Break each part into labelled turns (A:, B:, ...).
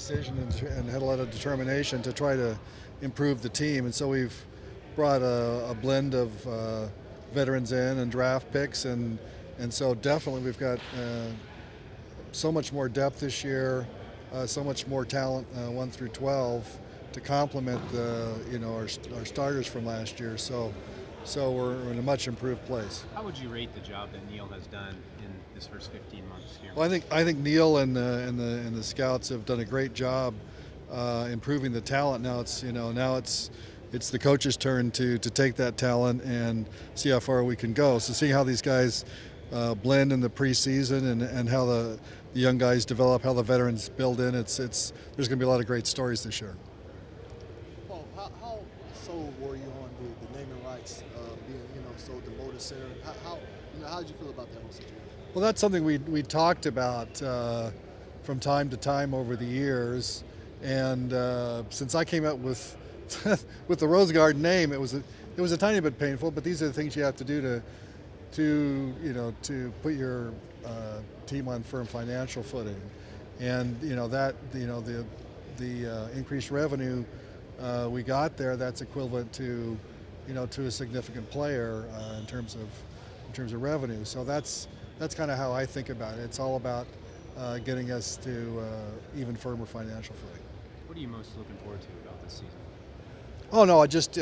A: decision and had a lot of determination to try to improve the team. And so we've brought a blend of veterans in and draft picks, and so definitely we've got so much more depth this year, so much more talent 1 through 12 to complement our starters from last year. So we're in a much improved place.
B: How would you rate the job that Neil has done in his first 15 months here?
A: Well, I think Neil and the scouts have done a great job improving the talent. Now it's the coach's turn to take that talent and see how far we can go. So seeing how these guys blend in the preseason and how the young guys develop, how the veterans build in, there's going to be a lot of great stories this year.
C: Paul, how sold were you on the naming rights being sold to Motor Center? How did you feel about that whole situation?
A: Well, that's something we talked about from time to time over the years, and since I came up with with the Rose Garden name, it was a tiny bit painful. But these are the things you have to do to put your team on firm financial footing, and the increased revenue we got there, that's equivalent to a significant player in terms of revenue. So that's kind of how I think about it. It's all about getting us to even firmer financial footing.
B: What are you most looking forward to about this season?
A: Oh no, just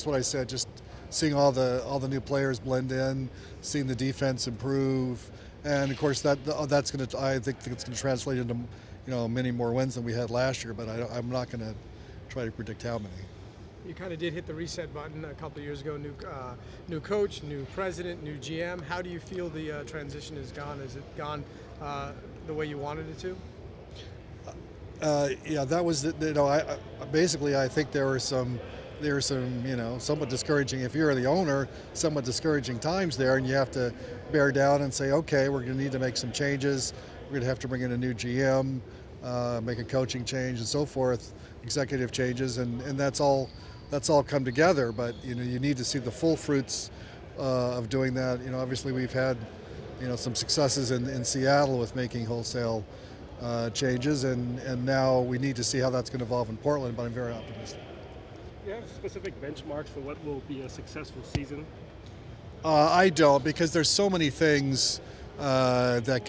A: what I said. Just seeing all the new players blend in, seeing the defense improve, and of course I think it's going to translate into many more wins than we had last year. But I'm not going to try to predict how many.
D: You kind of did hit the reset button a couple of years ago. New coach, new president, new GM. How do you feel the transition has gone? Has it gone the way you wanted it to?
A: Yeah, that was I think there were some somewhat discouraging, if you're the owner, somewhat discouraging times there, and you have to bear down and say, okay, we're going to need to make some changes. We're going to have to bring in a new GM, make a coaching change, and so forth, executive changes, and that's all come together. But you need to see the full fruits of doing that. Obviously we've had some successes in Seattle with making wholesale changes, and now we need to see how that's going to evolve in Portland. But I'm very optimistic.
E: Do you have specific benchmarks for what will be a successful season?
A: I don't, because there's so many things that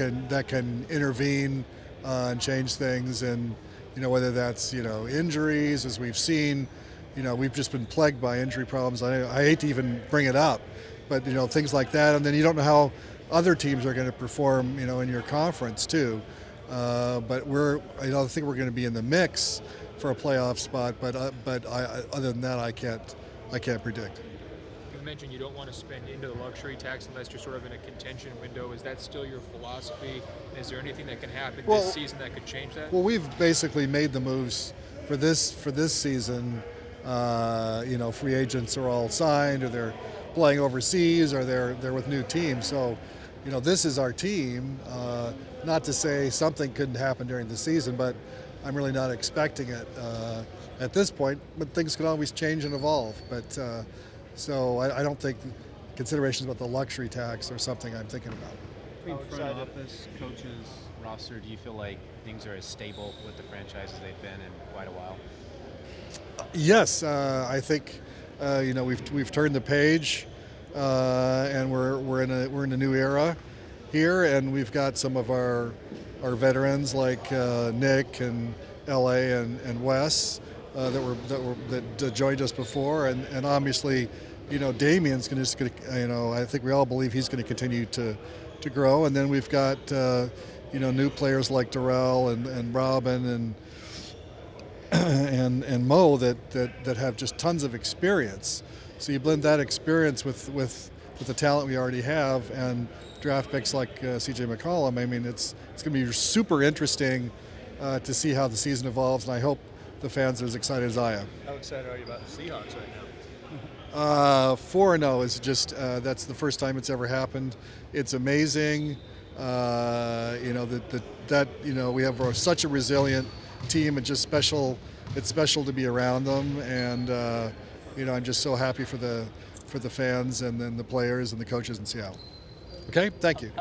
A: can intervene and change things, and whether that's injuries, as we've seen. We've just been plagued by injury problems. I hate to even bring it up, but things like that, and then you don't know how other teams are going to perform in your conference too. But I think we're going to be in the mix for a playoff spot. But other than that, I can't predict.
F: You mentioned you don't want to spend into the luxury tax unless you're sort of in a contention window. Is that still your philosophy? Is there anything that can happen this season that could change that?
A: Well, we've basically made the moves for this season. Free agents are all signed, or they're playing overseas, or they're with new teams. So, this is our team. Not to say something couldn't happen during the season, but I'm really not expecting it at this point. But things can always change and evolve. But so I don't think considerations about the luxury tax are something I'm thinking about.
B: Between front office, coaches, roster, do you feel like things are as stable with the franchise as they've been in quite a while?
A: Yes, I think we've turned the page, and we're in a new era here, and we've got some of our veterans like Nick and LA and Wes that joined us before, and obviously Damien's going to I think we all believe he's going to continue to grow, and then we've got new players like Darrell and Robin and Mo that have just tons of experience. So you blend that experience with the talent we already have, and draft picks like C.J. McCollum. I mean, it's going to be super interesting to see how the season evolves, and I hope the fans are as excited as I am.
F: How excited are you about the Seahawks right
A: now? 4-0 is just that's the first time it's ever happened. It's amazing. We have such a resilient team, and just special. It's special to be around them, and I'm just so happy for the fans, and then the players and the coaches in Seattle. Okay, thank you.